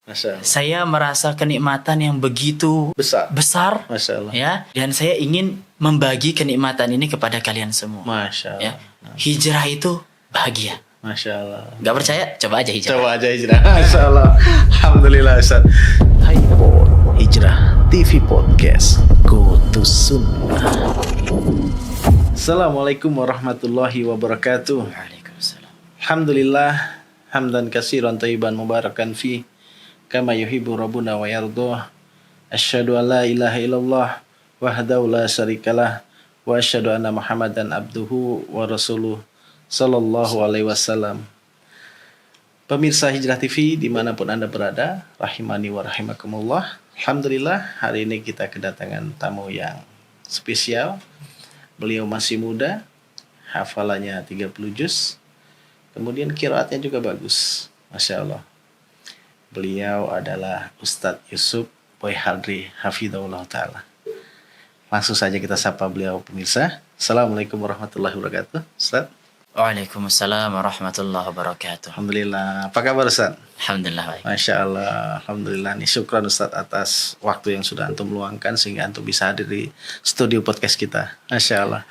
Masya Allah. Saya merasa kenikmatan yang begitu besar, Masya Allah. ya, dan saya ingin membagi kenikmatan ini kepada kalian semua. Masya Allah. Ya. Hijrah itu bahagia. Masya Allah. Gak percaya? Coba aja hijrah. Coba aja hijrah. Masya Allah. Alhamdulillah Ustaz. Hai Hijrah TV Podcast Go to Sunnah. Assalamualaikum warahmatullahi wabarakatuh. Waalaikumsalam. Alhamdulillah hamdan katsiran thayyiban mubarakan fi kama yuhibbu rabbuna wa yardah. Asyhadu an la ilaha illallah wahdahu la syarikalah wa asyhadu anna Muhammadan abduhu wa rasuluh sallallahu alaihi wasallam. Pemirsa Hijrah TV dimanapun Anda berada, rahimani wa rahimakumullah. Alhamdulillah hari ini kita kedatangan tamu yang spesial. Beliau masih muda, hafalannya 30 juz, kemudian qiraatnya juga bagus, Masya Allah. Beliau adalah Ustadz Yusuf Boy Hadri Hafidhahullah Ta'ala. Langsung saja kita sapa beliau pemirsa. Assalamualaikum warahmatullahi wabarakatuh. Ustadz. Waalaikumsalam warahmatullahi wabarakatuh. Alhamdulillah. Apa kabar Ustadz? Alhamdulillah baik. Masya Allah. Alhamdulillah. Nih syukran Ustadz atas waktu yang sudah antum luangkan sehingga antum bisa hadir di studio podcast kita. Masya Allah.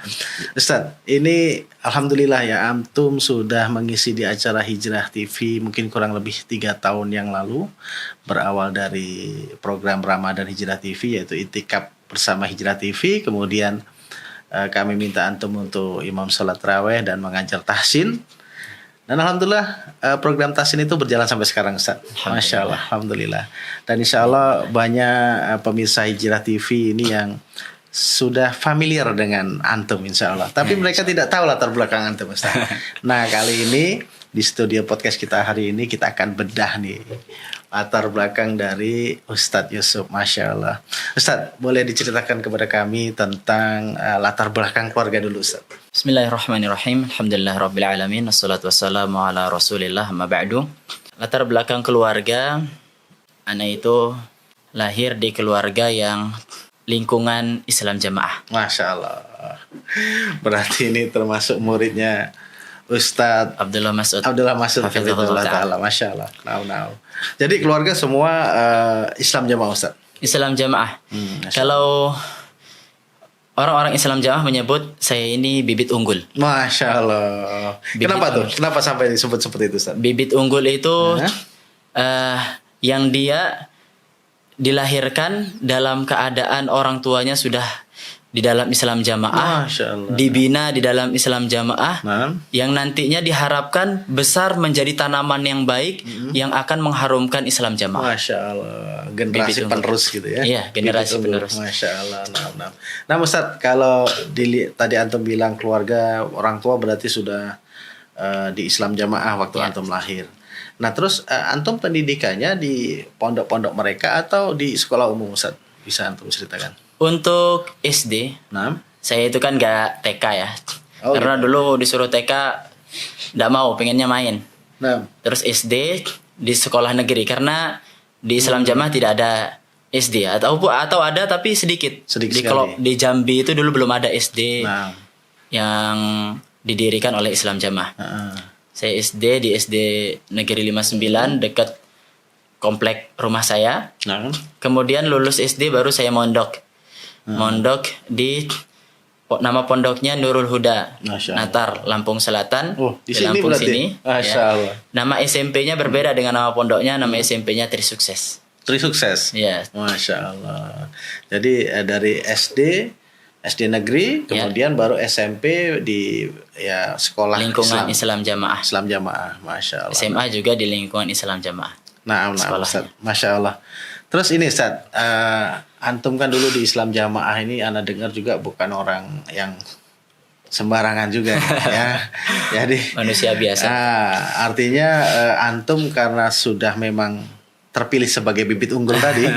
Ustadz, ini alhamdulillah ya, antum sudah mengisi di acara Hijrah TV mungkin kurang lebih 3 tahun yang lalu. Berawal dari program Ramadan Hijrah TV yaitu Itikaf bersama Hijrah TV. Kemudian kami minta antum untuk imam salat raweh dan mengajar tahsin. Dan alhamdulillah program tahsin itu berjalan sampai sekarang Ustaz. Masya Allah, alhamdulillah. Dan insya Allah banyak pemirsa Hijrah TV ini yang sudah familiar dengan antum insya Allah. Tapi mereka tidak tahu latar belakang antum Ustaz. Nah kali ini di studio podcast kita hari ini kita akan bedah nih latar belakang dari Ustadz Yusuf. Masya Allah. Ustadz, boleh diceritakan kepada kami tentang latar belakang keluarga dulu Ustadz? Bismillahirrahmanirrahim. Alhamdulillah Rabbil Alamin. Assalatu wassalamu ala rasulillah amma ba'du. Latar belakang keluarga, anak itu lahir di keluarga yang lingkungan Islam Jamaah. Masya Allah. Berarti ini termasuk muridnya Ustadz Abdullah Mas'ud Hafizahullah Ta'ala. Masya Allah. Nah. Jadi keluarga semua Islam Jamaah Ustadz? Islam Jamaah. Kalau orang-orang Islam Jamaah menyebut saya ini bibit unggul. Masya Allah. Kenapa tuh? Kenapa sampai disebut seperti itu Ustadz? Bibit unggul itu yang dia dilahirkan dalam keadaan orang tuanya sudah di dalam Islam Jamaah, dibina di dalam Islam Jamaah, yang nantinya diharapkan besar menjadi tanaman yang baik yang akan mengharumkan Islam Jamaah. Masya Allah, generasi penerus gitu ya? Iya, generasi penerus. Masya Allah. Nah Ustadz, kalau tadi antum bilang keluarga orang tua berarti sudah di Islam Jamaah waktu antum lahir. Nah terus antum pendidikannya di pondok-pondok mereka atau di sekolah umum Ustadz? Bisa antum ceritakan? Untuk SD, saya itu kan gak TK ya. Karena dulu disuruh TK gak mau, pengennya main. Terus SD di sekolah negeri, karena di Islam Jamaah tidak ada SD atau ada tapi sedikit. Kalau di Jambi itu dulu belum ada SD yang didirikan oleh Islam Jamaah. Saya SD di SD Negeri 59 dekat komplek rumah saya. Kemudian lulus SD baru saya mondok di nama pondoknya Nurul Huda, Natar, Lampung Selatan. Di Lampung sini. Ya. Nama SMP-nya berbeda dengan nama pondoknya. Nama SMP-nya Trisukses. Trisukses. Ya. Masya Allah. Jadi dari SD negeri, kemudian baru SMP di sekolah lingkungan Islam Jamaah. Islam Jamaah, Masya Allah. SMA juga di lingkungan Islam Jamaah. Nah Ustaz, Masya Allah. Terus ini Ustaz, antum kan dulu di Islam Jamaah ini ana dengar juga bukan orang yang sembarangan juga ya. Jadi manusia biasa. Artinya antum karena sudah memang terpilih sebagai bibit unggul tadi,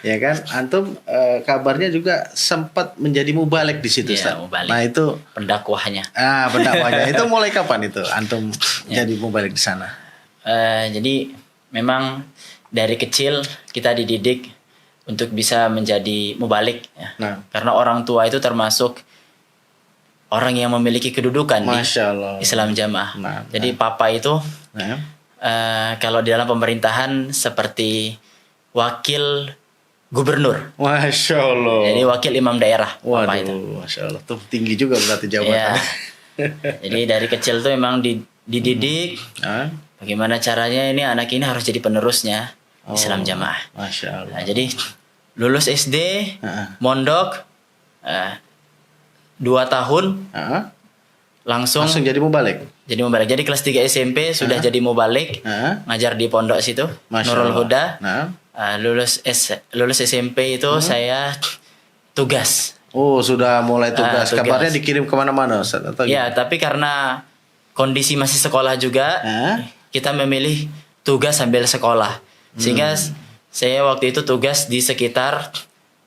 ya kan? Antum kabarnya juga sempat menjadi mubalik di situ Ustaz. Nah itu pendakwahnya. Pendakwahnya itu mulai kapan itu antum jadi mubalik di sana? Jadi memang dari kecil kita dididik untuk bisa menjadi mubalik ya. Karena orang tua itu termasuk orang yang memiliki kedudukan di Islam Jamaah. Jadi papa itu Kalau di dalam pemerintahan seperti wakil gubernur. Masya Allah. Jadi wakil imam daerah. Waduh, itu. Masya Allah. Tuh tinggi juga berarti jabatannya. Ya. Jadi dari kecil tuh emang dididik. Bagaimana caranya ini anak ini harus jadi penerusnya Islam Jamaah. Masya Allah. Nah, jadi lulus SD, mondok, 2 tahun, langsung jadi mubalik. Jadi mubalik. Jadi kelas 3 SMP sudah jadi mubalik, ngajar di pondok situ, Nurul Huda. Lulus SMP itu saya tugas. Oh, sudah mulai tugas. Kabarnya dikirim kemana-mana, Ustaz? Atau ya, tapi karena kondisi masih sekolah juga, kita memilih tugas sambil sekolah. Sehingga saya waktu itu tugas di sekitar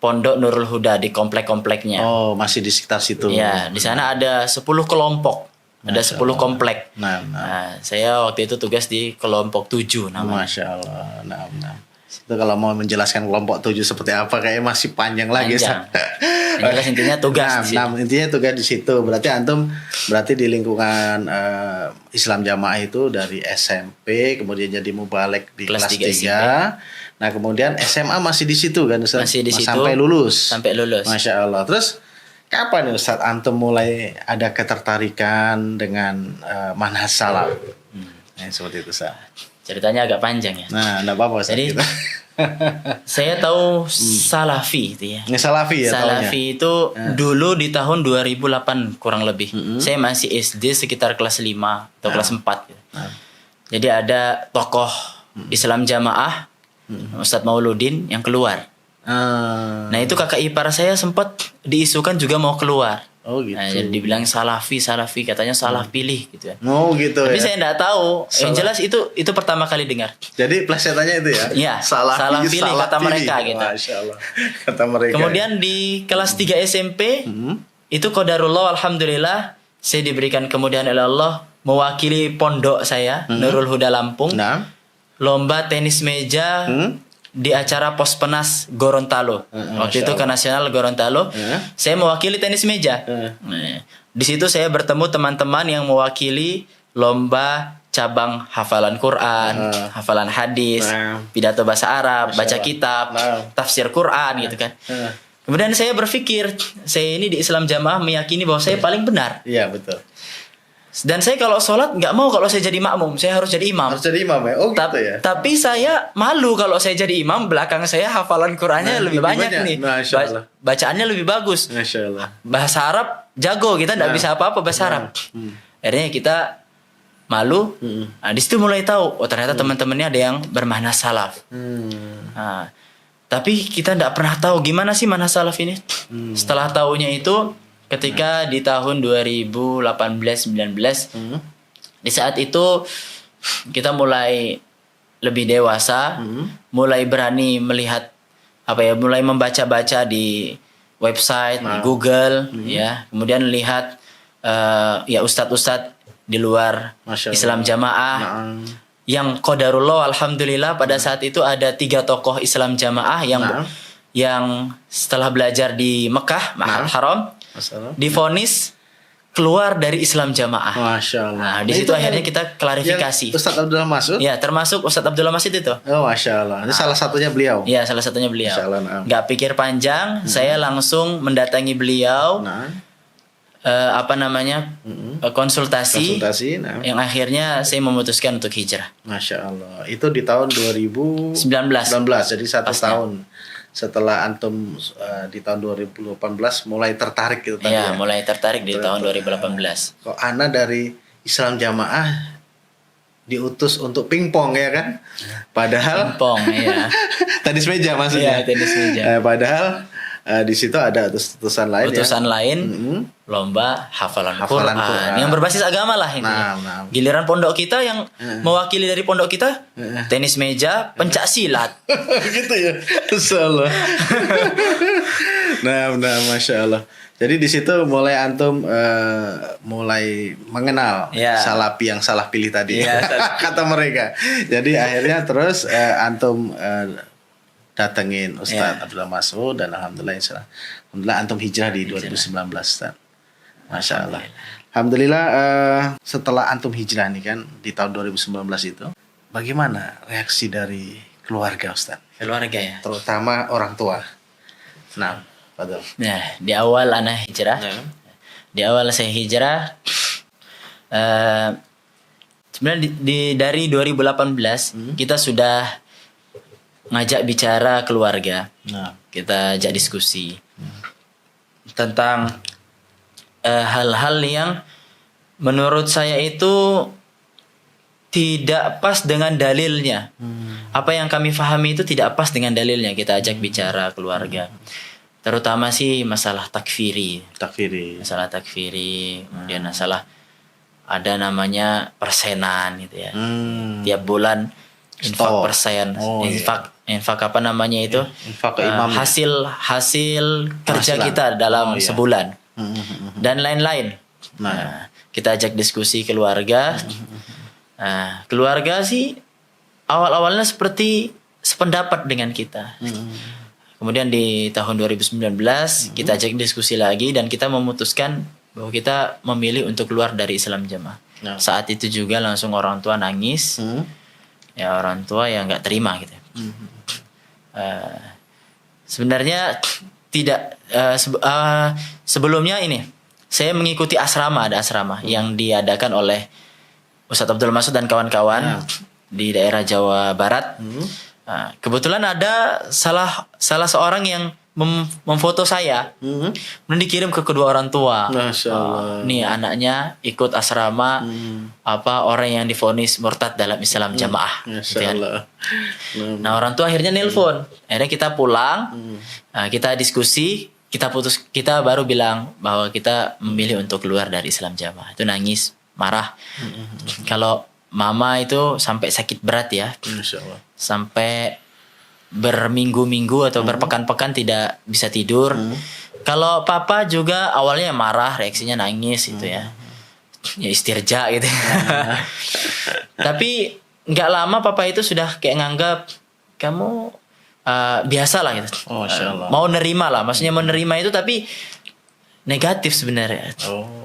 Pondok Nurul Huda di komplek-kompleknya. Oh, masih di sekitar situ. Ya, di sana ada 10 kelompok. Ada 10 komplek. Nah, saya waktu itu tugas di kelompok 7 namanya. Masya Allah. Nah. Itu kalau mau menjelaskan kelompok 7 seperti apa kayaknya masih panjang lagi. Jelas intinya tugas. Intinya tugas di situ. Berarti antum di lingkungan Islam Jamaah itu dari SMP, kemudian jadi mubalik di kelas 3. Nah, kemudian SMA masih di situ kan Ustaz? Masih di situ. Sampai lulus. Masya Allah. Terus kapan Ustaz antum mulai ada ketertarikan dengan manhaj salaf? Seperti itu Ustaz. Ceritanya agak panjang ya. Nah, enggak apa-apa Ustaz. Jadi saya tahu Salafi itu ya. Salafi ya. Salafi itu dulu di tahun 2008 kurang lebih. Saya masih SD sekitar kelas 5 atau kelas 4 gitu. Jadi ada tokoh Islam Jamaah Ustadz Mauludin yang keluar. Nah, itu kakak ipar saya sempat diisukan juga mau keluar. Oh gitu. Nah, jadi dibilang salafi katanya salah pilih gitu ya. Oh gitu. Tapi saya enggak tahu. Yang jelas itu pertama kali dengar. Jadi plesetannya itu ya. Iya. Salah pilih kata mereka gitu. Masya Allah. Kata mereka. Kemudian di kelas 3 SMP itu qadarullah alhamdulillah saya diberikan kemudahan oleh Allah mewakili pondok saya Nurul Huda Lampung. Lomba tenis meja di acara Pospenas Gorontalo. Waktu itu ke nasional Gorontalo. Saya mewakili tenis meja. Di situ saya bertemu teman-teman yang mewakili lomba cabang hafalan Quran, hafalan hadis, pidato bahasa Arab, baca kitab, tafsir Quran gitu kan. Kemudian saya berpikir, saya ini di Islam Jamaah meyakini bahwa saya paling benar. Iya, betul. Dan saya kalau sholat nggak mau kalau saya jadi makmum, saya harus jadi imam. Harus jadi imam ya? Oh gitu ya? Tapi saya malu kalau saya jadi imam, belakang saya hafalan Qurannya lebih banyak nih. Bacaannya lebih bagus. Masya Allah. Bahasa Arab jago, kita nggak bisa apa-apa bahasa Arab. Akhirnya kita malu. Nah, di situ mulai tahu, oh ternyata teman-temannya ada yang bermanhaj salaf. Nah, tapi kita nggak pernah tahu gimana sih manhaj salaf ini. Setelah tahunya itu, ketika di tahun 2018-19 di saat itu kita mulai lebih dewasa, mulai berani melihat mulai membaca-baca di website, di Google, ya, kemudian lihat ya ustadz-ustadz di luar Islam Jamaah yang qadarullah alhamdulillah pada saat itu ada 3 tokoh Islam Jamaah yang setelah belajar di Mekah, Ma'had Haram, divonis keluar dari Islam Jamaah. Masya Allah. Nah, di situ akhirnya kita klarifikasi. Ustadz Abdullah Masud? Ya, termasuk Ustadz Abdullah Masud itu. Oh, Masya Allah. Itu salah satunya beliau? Ya, salah satunya beliau. Masya Allah. Gak pikir panjang, saya langsung mendatangi beliau. Konsultasi. Yang akhirnya saya memutuskan untuk hijrah. Masya Allah. Itu di tahun 2019. Jadi 1 tahun. Setelah antum di tahun 2018 mulai tertarik gitu tadi. Iya, mulai tertarik di tahun 2018. Kok ana dari Islam Jamaah diutus untuk pingpong ya kan? Padahal pingpong ya. Tenis meja maksudnya. Iya, tenis meja. Padahal di situ ada utusan lain. Utusan lain lomba hafalan Quran yang berbasis agama lah ini. Giliran pondok kita yang mewakili dari pondok kita tenis meja, pencak silat. Gitu ya. Insyaallah. Nah, Masya Allah. Jadi di situ mulai antum mulai mengenal salafi yang salah pilih tadi. Kata mereka. Jadi akhirnya terus antum datengin Ustadz Abdullah Masud dan alhamdulillah antum hijrah di 2019 Ustadz. Masya Allah. Alhamdulillah setelah antum hijrah nih kan di tahun 2019 itu bagaimana reaksi dari keluarga Ustaz? Keluarga ya. Terutama orang tua. Nah, padahal. Nah, di awal anak hijrah, di awal saya hijrah, sebenarnya dari 2018 kita sudah ngajak bicara keluarga, kita ajak diskusi tentang hal-hal yang menurut saya itu tidak pas dengan dalilnya. Apa yang kami pahami itu tidak pas dengan dalilnya. Kita ajak bicara keluarga. Terutama sih masalah takfiri. Masalah takfiri. Kemudian masalah ada namanya persenan gitu ya. Tiap bulan infak persen. Infak apa namanya itu? Infak ke imam. Hasil kerja kita dalam sebulan. Dan lain-lain. Nah, kita ajak diskusi keluarga. Nah, keluarga sih awal-awalnya seperti sependapat dengan kita. Kemudian di tahun 2019 kita ajak diskusi lagi dan kita memutuskan bahwa kita memilih untuk keluar dari Islam Jamaah. Saat itu juga langsung orang tua nangis. Ya orang tua yang nggak terima gitu. Sebenarnya tidak sebelumnya ini saya mengikuti ada asrama yang diadakan oleh Ustadz Abdul Masud dan kawan-kawan di daerah Jawa Barat. Kebetulan ada salah seorang yang memfoto saya, kemudian dikirim ke kedua orang tua. Masya Allah. Nih anaknya ikut asrama orang yang divonis murtad dalam Islam Jamaah. Masya Gitu kan. Allah. Nah orang tua akhirnya nelpon. Akhirnya kita pulang, kita diskusi, kita baru bilang bahwa kita memilih untuk keluar dari Islam Jamaah. Itu nangis, marah. Kalau mama itu sampai sakit berat ya. Masya Allah. Sampai berminggu-minggu atau berpekan-pekan tidak bisa tidur. Kalau papa juga awalnya marah, reaksinya nangis gitu ya. Ya istirja gitu. Tapi nggak lama papa itu sudah kayak nganggap kamu biasa lah gitu. Mau nerima lah, maksudnya mau nerima itu tapi negatif sebenarnya.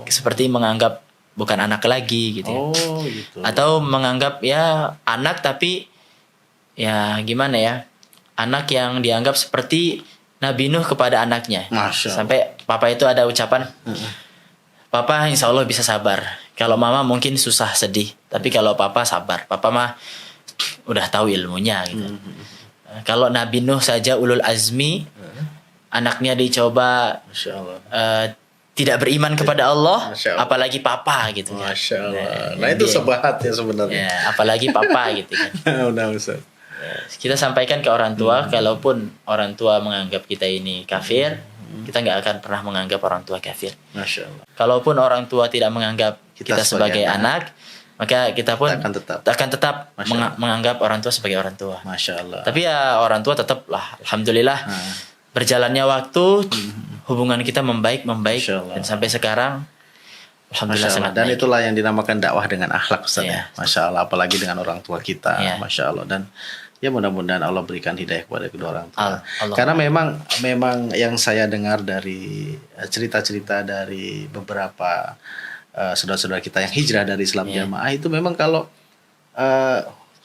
Seperti menganggap bukan anak lagi gitu ya. Gitu. Atau menganggap ya anak tapi ya gimana ya, anak yang dianggap seperti Nabi Nuh kepada anaknya. Sampai papa itu ada ucapan, papa insya Allah bisa sabar. Kalau mama mungkin susah sedih, tapi kalau papa sabar. Papa mah udah tahu ilmunya gitu. Kalau Nabi Nuh saja ulul azmi, anaknya dicoba tidak beriman kepada Allah, apalagi papa gitu. Masya Allah. Nah itu sebahat ya sebenarnya. Ya, apalagi papa gitu kan. Udah Ustaz. Kita sampaikan ke orang tua, kalaupun orang tua menganggap kita ini kafir, kita nggak akan pernah menganggap orang tua kafir. Masya Allah. Kalaupun orang tua tidak menganggap kita sebagai anak, maka kita pun akan tetap menganggap orang tua sebagai orang tua. Masya Allah. Tapi ya orang tua tetap lah, alhamdulillah berjalannya waktu, hubungan kita membaik dan sampai sekarang alhamdulillah sangat dan baik. Itulah yang dinamakan dakwah dengan akhlak Ustaz ya. Masya Allah, apalagi dengan orang tua kita. Masya Allah. Dan ya mudah-mudahan Allah berikan hidayah kepada kedua orang tua. Karena memang yang saya dengar dari cerita-cerita dari beberapa saudara-saudara kita yang hijrah dari Islam Jamaah itu memang kalau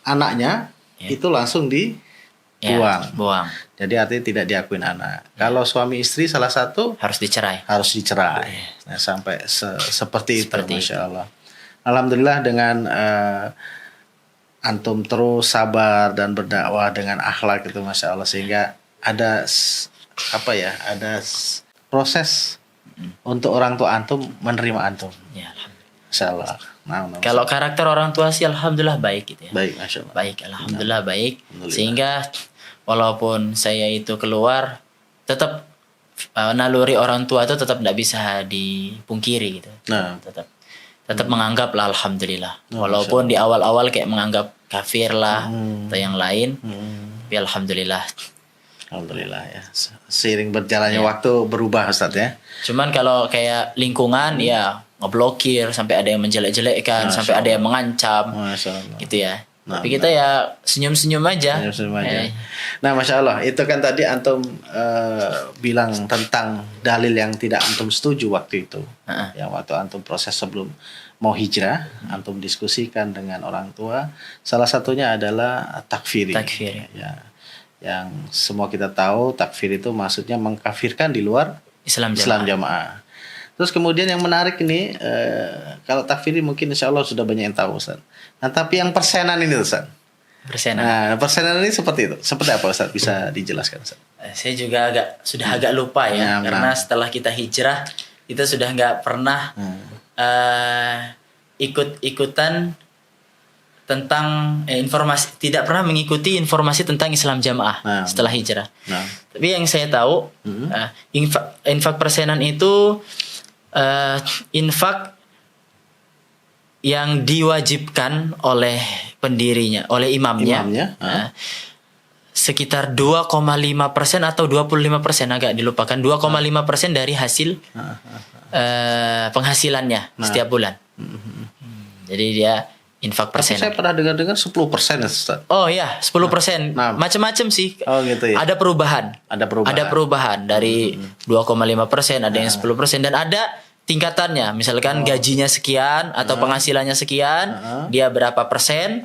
anaknya itu langsung dibuang. Jadi artinya tidak diakuin anak. Kalau suami istri salah satu harus dicerai. Nah, sampai seperti itu. Masya Allah. Alhamdulillah dengan antum terus sabar dan berdakwah dengan akhlak itu Masya Allah, sehingga ada proses untuk orang tua antum menerima antum. Ya, Masya Allah. Kalau karakter orang tua sih alhamdulillah baik gitu ya. Baik, Masya Allah. Baik, alhamdulillah baik. Sehingga walaupun saya itu keluar, tetap naluri orang tua itu tetap tidak bisa dipungkiri gitu. Tetap menganggap lah alhamdulillah. Walaupun di awal-awal kayak menganggap kafir lah atau yang lain, tapi alhamdulillah. Alhamdulillah ya. Seiring berjalannya waktu berubah Ustaz ya. Cuman kalau kayak lingkungan ya ngeblokir, sampai ada yang menjelek-jelekkan, sampai ada yang mengancam, gitu ya. Tapi kita ya senyum-senyum aja. Nah, Masya Allah, itu kan tadi antum bilang tentang dalil yang tidak antum setuju waktu itu. Yang waktu antum proses sebelum mau hijrah, antum diskusikan dengan orang tua. Salah satunya adalah takfiri. Takfiri. Ya, yang semua kita tahu takfir itu maksudnya mengkafirkan di luar Islam jamaah. Terus kemudian yang menarik ini, kalau takfiri mungkin insya Allah sudah banyak yang tahu, Ustaz. Nah, tapi yang persenan ini, Ustaz. Persenan. Nah, persenan ini seperti itu. Seperti apa, Ustaz? Bisa dijelaskan, Ustaz? Saya juga agak lupa ya, karena setelah kita hijrah kita sudah nggak pernah ikut-ikutan tentang informasi, tidak pernah mengikuti informasi tentang Islam jamaah setelah hijrah. Tapi yang saya tahu infak persenan itu infak yang diwajibkan oleh pendirinya, oleh imamnya. Sekitar 2,5% atau 25%, agak dilupakan, 2,5% dari hasil penghasilannya setiap bulan. Jadi dia infak persen. Saya pernah dengar 10% ya, Ustaz. Oh ya, 10%. Macam-macam sih. Oh gitu ya. Ada perubahan. Ada perubahan dari 2,5%, ada yang 10%, dan ada tingkatannya. Misalkan gajinya sekian atau penghasilannya sekian, dia berapa persen?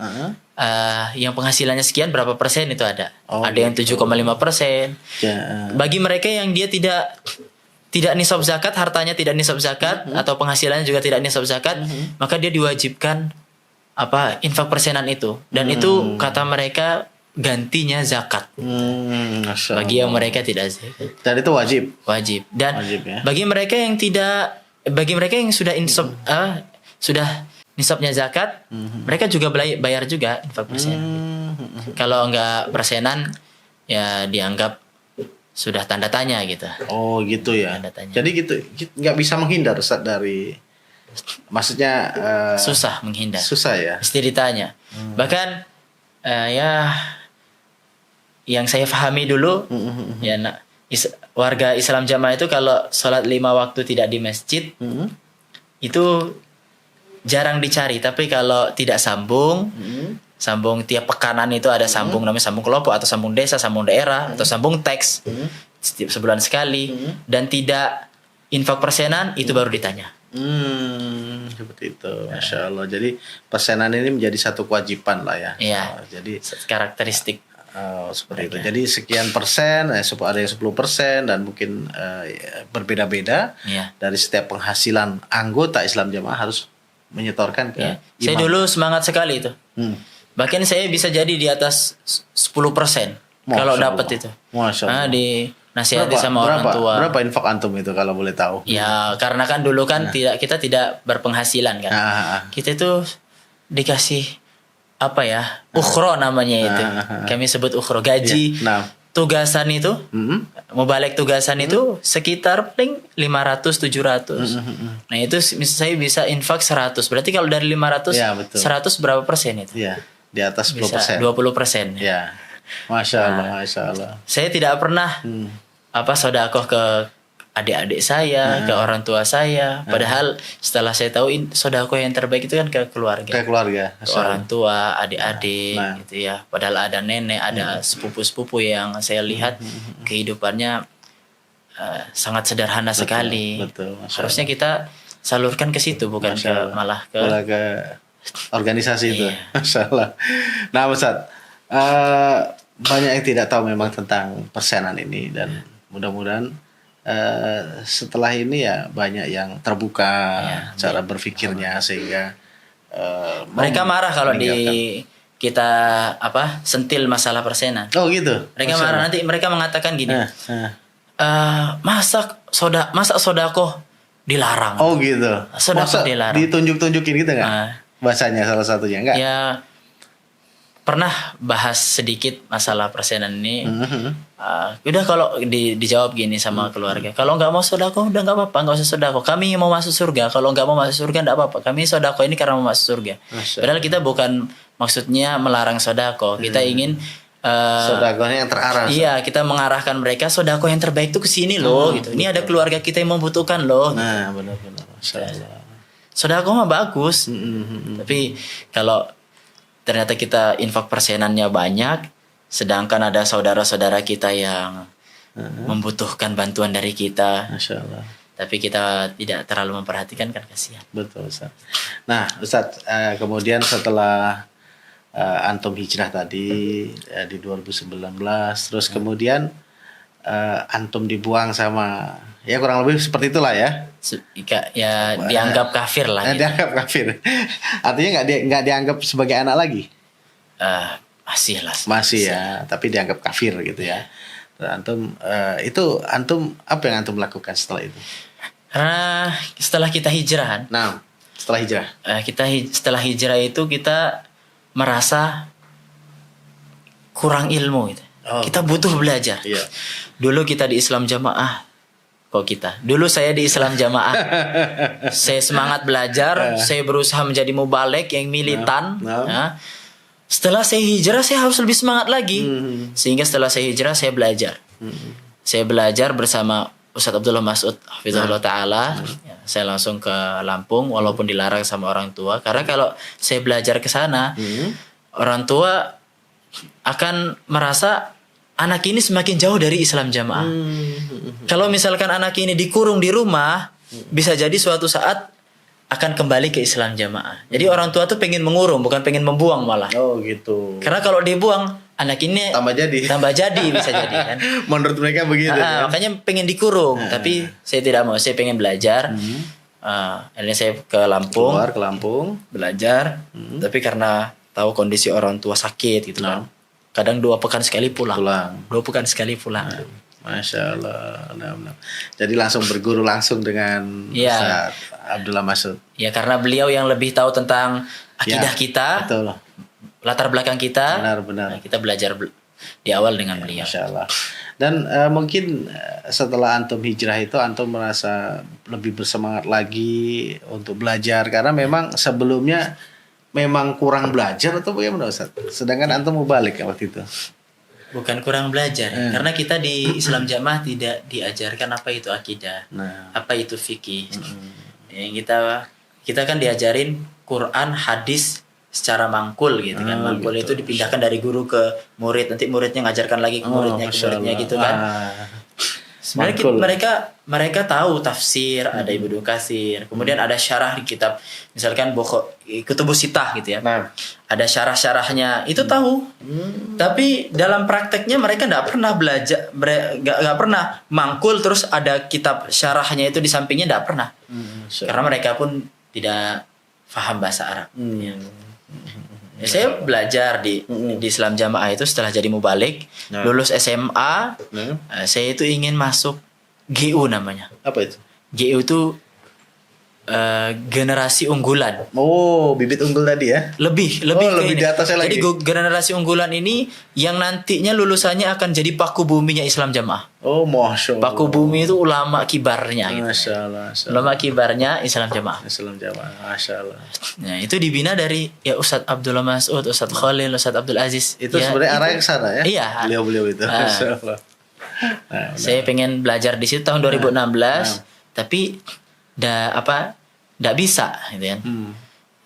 Yang penghasilannya sekian berapa persen itu ada. Ada yang 7,5%. Bagi mereka yang dia tidak nisab zakat, hartanya tidak nisab zakat, atau penghasilannya juga tidak nisab zakat, maka dia diwajibkan infak persenan itu. Dan itu kata mereka gantinya zakat. Bagi yang mereka tidak zakat. Dan itu wajib. Dan wajib, ya? Bagi mereka yang sudah nisabnya zakat, mereka juga bayar juga infak persenan. Kalau enggak persenan, ya dianggap sudah tanda tanya gitu. Oh gitu ya. Jadi gitu, nggak bisa menghindar, Ustaz, dari, maksudnya susah menghindar. Susah ya. Mesti ditanya. Bahkan ya yang saya pahami dulu, ya warga Islam jamaah itu kalau sholat 5 waktu tidak di masjid, itu jarang dicari. Tapi kalau tidak sambung tiap pekanan itu ada sambung, namanya sambung kelompok atau sambung desa, sambung daerah, atau sambung teks setiap sebulan sekali, dan tidak infak persenan, itu baru ditanya. Seperti itu, Masya Allah. Jadi persenan ini menjadi satu kewajiban lah ya. Iya. Jadi karakteristik. Seperti itu. Jadi sekian persen, ada yang 10%, dan mungkin berbeda-beda dari setiap penghasilan anggota Islam jamaah harus menyetorkan ke imam. Saya dulu semangat sekali itu. Bahkan saya bisa jadi di atas 10% kalau dapat itu. Masya Allah. Dinasihati sama orang tua. Berapa infak antum itu kalau boleh tahu? Ya, karena kan dulu kan kita tidak berpenghasilan kan. Kita itu dikasih ukhro namanya itu. Kami sebut ukhro, gaji. Tugasan itu, mau balik tugasan itu sekitar paling 500-700. Nah itu saya bisa infak 100. Berarti kalau dari 500, 100 berapa persen itu? Iya, di atas 10%. 20%. Ya, Masya Allah, Masya Allah. Saya tidak pernah sodakoh ke adik-adik saya, ke orang tua saya. Padahal setelah saya tahu sodakoh yang terbaik itu kan ke keluarga. Ke orang tua, adik-adik, gitu ya. Padahal ada nenek, ada sepupu-sepupu yang saya lihat kehidupannya sangat sederhana sekali. Harusnya kita salurkan ke situ, bukan malah ke organisasi itu. Masya Allah. Nah, Ustaz, banyak yang tidak tahu memang tentang persenan ini, dan mudah-mudahan setelah ini ya banyak yang terbuka cara berpikirnya, sehingga mereka marah kalau kita sentil masalah persenan. Oh gitu. Mereka marah, nanti mereka mengatakan gini, masa sodako dilarang. Oh gitu. Sodako dilarang. Ditunjuk-tunjukin gitu nggak? Bahasanya salah satunya enggak? Ya pernah bahas sedikit masalah persenan ini. Udah kalau dijawab gini sama keluarga, kalau nggak mau sodako udah nggak apa-apa, nggak usah sodako. Kami mau masuk surga, kalau nggak mau masuk surga nggak apa-apa. Kami sodako ini karena mau masuk surga. Padahal kita bukan maksudnya melarang sodako. Kita ingin sodakonya yang terarah. Iya, kita mengarahkan mereka sodako yang terbaik tuh ke sini loh. Gitu. Ini ada keluarga kita yang membutuhkan loh. Nah, benar-benar. Masya Allah. Sodako mah bagus. Tapi kalau ternyata kita infak persenannya banyak, sedangkan ada saudara-saudara kita yang membutuhkan bantuan dari kita. Masya Allah. tapi kita tidak terlalu memperhatikan kan kasihan. Betul Ustaz. Nah Ustaz, kemudian setelah antum hijrah tadi di 2019, terus kemudian antum dibuang sama, ya kurang lebih seperti itulah ya. Ya dianggap kafir lah. Gitu. Dianggap kafir. Artinya nggak dianggap sebagai anak lagi. Masih lah. Masih ya, tapi dianggap kafir gitu ya. Antum itu antum apa yang antum lakukan setelah itu? Karena setelah kita hijrah, nah setelah hijrah, setelah hijrah itu kita merasa kurang ilmu gitu. Kita butuh belajar. Iya. Dulu kita di Islam Jamaah. Dulu saya di Islam Jamaah. Saya semangat belajar, saya berusaha menjadi mubalek yang militan. Ya. Setelah saya hijrah, saya harus lebih semangat lagi. Sehingga setelah saya hijrah, saya belajar. Saya belajar bersama Ustadz Abdullah Mas'ud hafizahullah ta'ala. Ya, saya langsung ke Lampung walaupun dilarang sama orang tua. Karena kalau saya belajar ke sana, orang tua akan merasa anak ini semakin jauh dari Islam Jamaah. Kalau misalkan anak ini dikurung di rumah, bisa jadi suatu saat akan kembali ke Islam Jamaah. Jadi orang tua tuh pengen mengurung, bukan pengen membuang malah. Oh gitu. Karena kalau dibuang, anak ini tambah jadi bisa jadi kan. Menurut mereka begitu. Ya? Makanya pengen dikurung, tapi saya tidak mau. Saya pengen belajar. Akhirnya saya ke Lampung. Keluar ke Lampung, belajar. Tapi karena tahu kondisi orang tua sakit gitu kan. Kadang 2 pekan sekali pulang. 2 pekan sekali pulang. Masya Allah. Jadi langsung berguru langsung dengan Ustaz Abdullah Mas'ud. Ya karena beliau yang lebih tahu tentang akidah kita. Betul. Latar belakang kita. Benar. Nah, kita belajar di awal dengan beliau. Masya Allah. Dan mungkin setelah antum hijrah itu antum merasa lebih bersemangat lagi untuk belajar. Karena memang sebelumnya memang kurang belajar atau bagaimana Ustaz? Sedangkan antum mau balik waktu itu. Bukan kurang belajar, karena kita di Islam Jamaah tidak diajarkan apa itu akidah, apa itu fikih. Yang kita kan diajarin Quran, hadis secara mangkul gitu kan. Mangkul itu dipindahkan dari guru ke murid, nanti muridnya ngajarkan lagi ke muridnya gitu kan. Sebenarnya mereka tahu tafsir, ada Ibnu Katsir, kemudian ada syarah di kitab, misalkan Kutubus Sittah gitu ya. Ada syarah-syarahnya, itu tahu. Tapi dalam prakteknya mereka nggak pernah belajar, nggak pernah mangkul terus ada kitab syarahnya itu di sampingnya, nggak pernah. Karena mereka pun tidak paham bahasa Arab. Saya belajar di Islam Jamaah itu setelah jadi mubalik, lulus SMA, saya itu ingin masuk GU namanya. Apa itu? GU itu generasi unggulan. Oh, bibit unggul tadi ya? Lebih di atasnya lagi. Jadi generasi unggulan ini yang nantinya lulusannya akan jadi paku buminya Islam Jamaah. Oh, Masya Allah. Paku bumi itu ulama kibarnya gitu. Masya Allah. Ulama kibarnya Islam Jamaah. Masya Allah. Nah, itu dibina dari Ustadz Abdullah Mas'ud, Ustadz Khalil, Ustadz Abdul Aziz. Itu sebenarnya arahnya ke sana ya? Iya. Beliau itu. Masya Allah. Saya pengen belajar di situ tahun 2016, tapi nggak bisa gitu kan.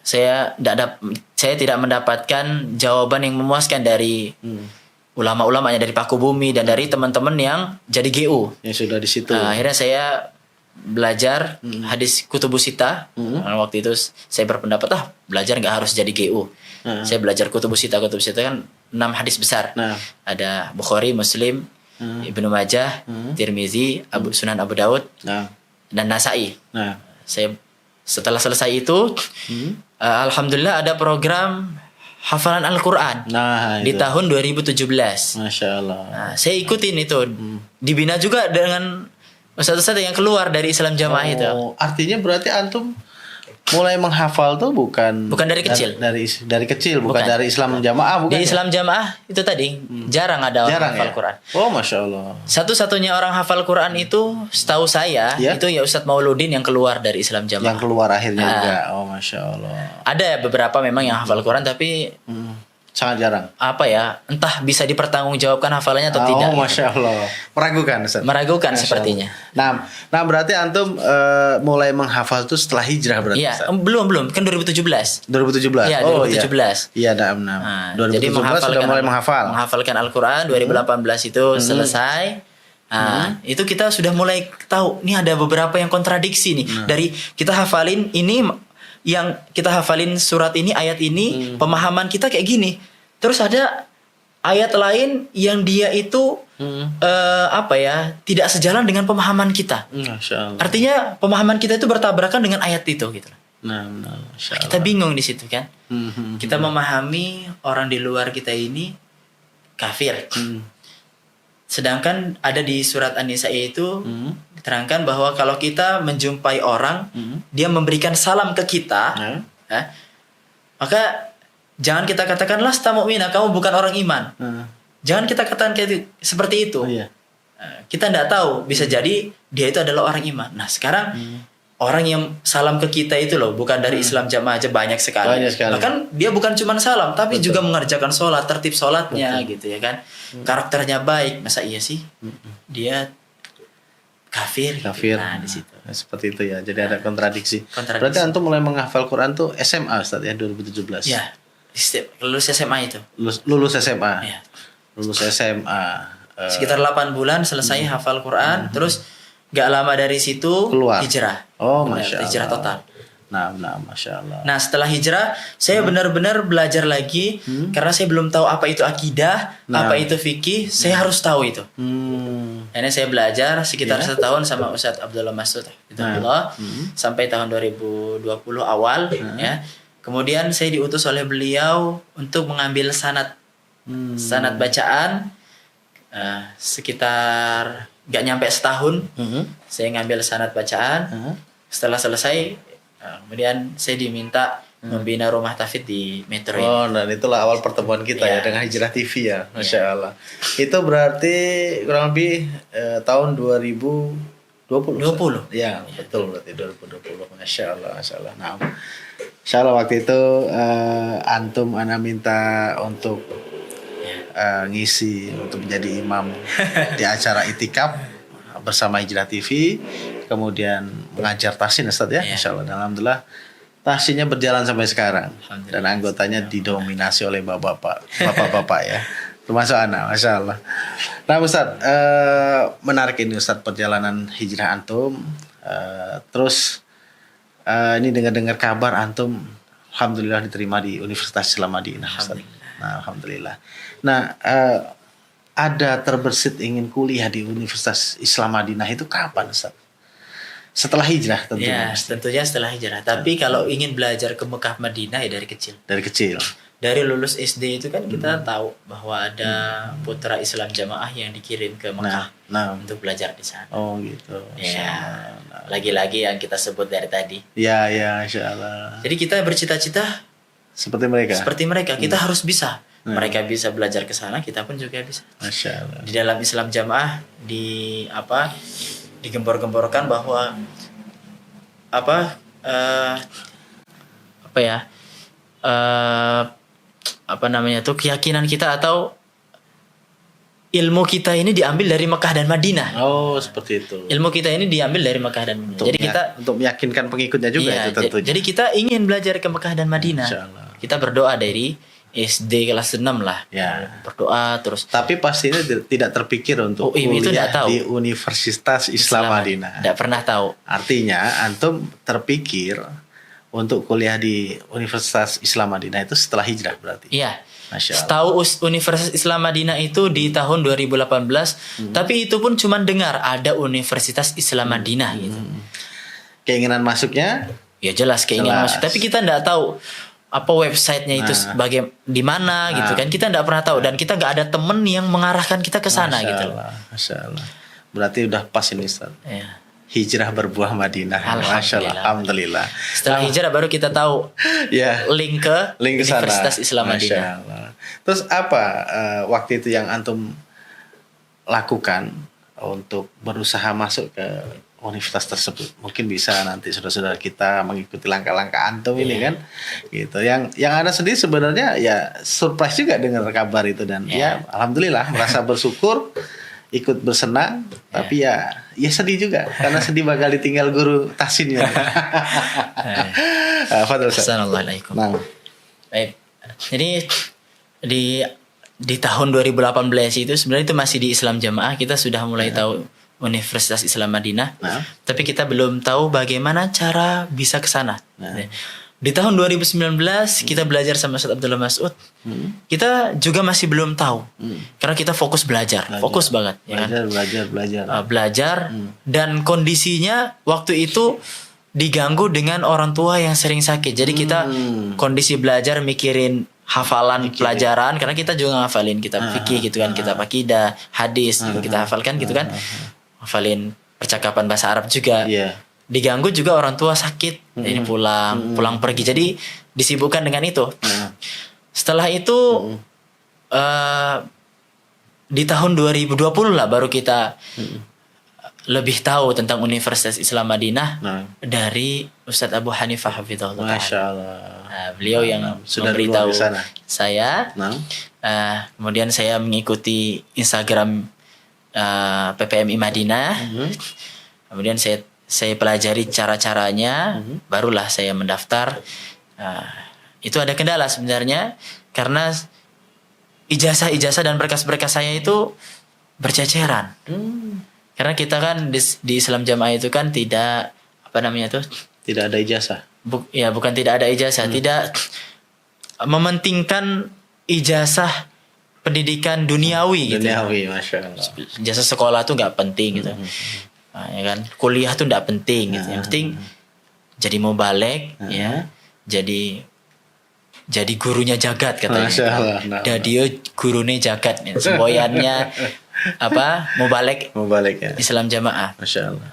Saya tidak mendapatkan jawaban yang memuaskan dari ulama-ulamanya, dari Paku Bumi dan dari teman-teman yang jadi GU yang sudah di situ. Akhirnya saya belajar hadis Kutubus Sittah. Waktu itu saya berpendapat belajar nggak harus jadi GU. Saya belajar Kutubus Sittah kan 6 hadis besar. Ada Bukhari, Muslim, Ibnu Majah, Tirmizi, Sunan Abu Daud, dan Nasai. Setelah selesai itu, alhamdulillah ada program hafalan Al-Quran di tahun 2017. Masya Allah. Saya ikutin itu, dibina juga dengan ustadz-ustadz yang keluar dari Islam Jamaah itu. Artinya berarti antum mulai menghafal tuh bukan dari kecil. Dari kecil, bukan dari Islam Jamaah, bukan. Di Islam Jamaah itu tadi jarang ada orang hafal Quran. Oh, Masya Allah. Satu-satunya orang hafal Quran itu setahu saya itu Ustadz Mauludin yang keluar dari Islam Jamaah. Yang keluar akhirnya juga. Oh, Masya Allah. Ada beberapa memang yang hafal Quran tapi sangat jarang. Entah bisa dipertanggungjawabkan hafalannya atau tidak. Oh, Masya Allah. Meragukan, Ustaz. Meragukan sepertinya. Nah, berarti antum mulai menghafal itu setelah hijrah berarti? Iya, belum. Kan 2017. 2017. Iya, 2017. Iya, 2017 jadi sudah mulai menghafal. Menghafalkan Al-Quran 2018 itu selesai. Itu kita sudah mulai tahu nih ada beberapa yang kontradiksi nih. Dari kita hafalin ini, yang kita hafalin surat ini, ayat ini, pemahaman kita kayak gini. Terus ada ayat lain yang dia itu tidak sejalan dengan pemahaman kita. Masya Allah. Artinya pemahaman kita itu bertabrakan dengan ayat itu gitu. Masya Allah. Kita bingung di situ kan. Kita memahami orang di luar kita ini kafir. Sedangkan ada di surat An-Nisa itu diterangkan bahwa kalau kita menjumpai orang, dia memberikan salam ke kita, maka jangan kita katakan lasta mu'mina, kamu bukan orang iman. Jangan kita katakan kayak seperti itu. Kita tidak tahu, bisa jadi dia itu adalah orang iman. Nah sekarang orang yang salam ke kita itu loh, bukan dari Islam Jamaah aja banyak sekali. Bahkan dia bukan cuma salam, tapi juga mengerjakan sholat, tertib sholatnya gitu ya kan. Karakternya baik, masa iya sih dia kafir. Nah di situ. Seperti itu ya. Jadi ada kontradiksi. Berarti antum mulai menghafal Quran tuh SMA Ustaz ya 2017. Ya. Lulus SMA itu. Lulus SMA. Ya. Lulus SMA. Sekitar 8 bulan selesai hafal Quran, terus gak lama dari situ keluar. Hijrah. Masya Allah. Hijrah total. Nah, Masya Allah. Nah setelah hijrah saya benar-benar belajar lagi karena saya belum tahu apa itu akidah, apa itu fikih. Saya harus tahu itu. Ini saya belajar sekitar setahun sama Ustadz Abdullah Masud sampai tahun 2020 awal ya. Kemudian saya diutus oleh beliau untuk mengambil sanad bacaan sekitar gak nyampe setahun. Saya ngambil sanad bacaan. Setelah selesai kemudian saya diminta membina rumah tahfidz di Metro ini. Dan itulah awal pertemuan kita ya dengan Hijrah TV ya. Masya Allah. Itu berarti kurang lebih tahun 2020. Ya, betul berarti 2020. Masya Allah, Masya Allah. Nah, Insya Allah waktu itu antum ana minta untuk ngisi untuk menjadi imam di acara itikaf bersama Hijrah TV, kemudian mengajar tahsin Ustaz ya. Insya Allah. Alhamdulillah tahsinnya berjalan sampai sekarang dan anggotanya didominasi oleh bapak-bapak ya, termasuk anak. Masya Allah. Nah Ustaz, menarik ini Ustaz perjalanan hijrah antum. Terus ini dengar kabar antum alhamdulillah diterima di Universitas Islam Madinah Ustaz. Alhamdulillah. Nah, ada terbersit ingin kuliah di Universitas Islam Madinah itu kapan Ustaz? Setelah hijrah tentunya. Ya, tentunya setelah hijrah. Tapi kalau ingin belajar ke Mekah Madinah ya dari kecil. Dari kecil. Dari lulus SD itu kan kita tahu bahwa ada putra Islam Jamaah yang dikirim ke Mekah untuk belajar di sana. Oh gitu. Ya, lagi-lagi yang kita sebut dari tadi. Ya, Insya Allah. Jadi kita bercita-cita seperti mereka. Kita harus bisa. Mereka bisa belajar ke sana, kita pun juga bisa. Masya Allah. Di dalam Islam Jamaah digembor-gemborkan bahwa keyakinan kita atau ilmu kita ini diambil dari Mekah dan Madinah. Oh, seperti itu. Ilmu kita ini diambil dari Mekah dan Madinah. Jadi kita untuk meyakinkan pengikutnya juga itu tentunya. Jadi kita ingin belajar ke Mekah dan Madinah. Kita berdoa dari SD kelas 6 lah. Ya. Berdoa terus. Tapi pastinya tidak terpikir untuk kuliah di Universitas Islam Madinah. Tidak pernah tahu. Artinya antum terpikir untuk kuliah di Universitas Islam Madinah itu setelah hijrah berarti. Iya. Setahu Universitas Islam Madinah itu di tahun 2018, tapi itu pun cuma dengar ada Universitas Islam Madinah gitu. Keinginan masuknya? Ya jelas keinginan masuk, tapi kita tidak tahu apa websitenya itu di mana gitu kan, kita tidak pernah tahu dan kita nggak ada temen yang mengarahkan kita ke sana gitu. Masya Allah. Berarti udah pas ini Ustaz. Ya. Hijrah berbuah Madinah. Alhamdulillah. Setelah hijrah baru kita tahu link ke Universitas Islam Madinah. Terus apa waktu itu yang antum lakukan untuk berusaha masuk ke universitas tersebut? Mungkin bisa nanti saudara-saudara kita mengikuti langkah-langkah antum ini kan, gitu. Yang ada sendiri sebenarnya ya surprise juga dengar kabar itu dan ya alhamdulillah merasa bersyukur. Ikut bersenang, tapi ya sedih juga karena sedih bakal ditinggal guru tahsinnya. Assalamualaikum. Baik. Jadi di tahun 2018 itu sebenarnya itu masih di Islam Jamaah, kita sudah mulai tahu Universitas Islam Madinah. Tapi kita belum tahu bagaimana cara bisa ke sana. Di tahun 2019 kita belajar sama Ustaz Abdullah Mas'ud. Kita juga masih belum tahu. Karena kita fokus belajar. Fokus banget. Belajar. Dan kondisinya waktu itu diganggu dengan orang tua yang sering sakit. Jadi kita kondisi belajar mikirin hafalan pelajaran. Karena kita juga ngafalin kitab fikih gitu kan. Kitab akidah, hadis juga kita hafalkan gitu kan. Hafalin percakapan bahasa Arab juga. Diganggu juga orang tua sakit, ini pulang pergi, jadi disibukkan dengan itu. Setelah itu di tahun 2020 lah baru kita lebih tahu tentang Universitas Islam Madinah dari Ustadz Abu Hanifah Hafizahullah. Masya Allah. Beliau yang sudah memberitahu saya. Nah. Kemudian saya mengikuti Instagram PPMI Madinah. Kemudian saya pelajari cara-caranya, barulah saya mendaftar. Itu ada kendala sebenarnya karena ijazah dan berkas-berkas saya itu berceceran. Karena kita kan di Islam Jamaah itu kan tidak tidak ada ijazah. Bukan tidak ada ijazah, tidak mementingkan ijazah pendidikan duniawi gitu. Masya Allah. Ijazah sekolah tuh nggak penting gitu. Nah, ya kan, kuliah tuh nggak penting gitu. Yang penting jadi mubalek, ya, jadi gurunya jagat katanya. Dadio gurune jagat, ya. Semboyannya mubalek ya. Islam Jamaah. Masya Allah.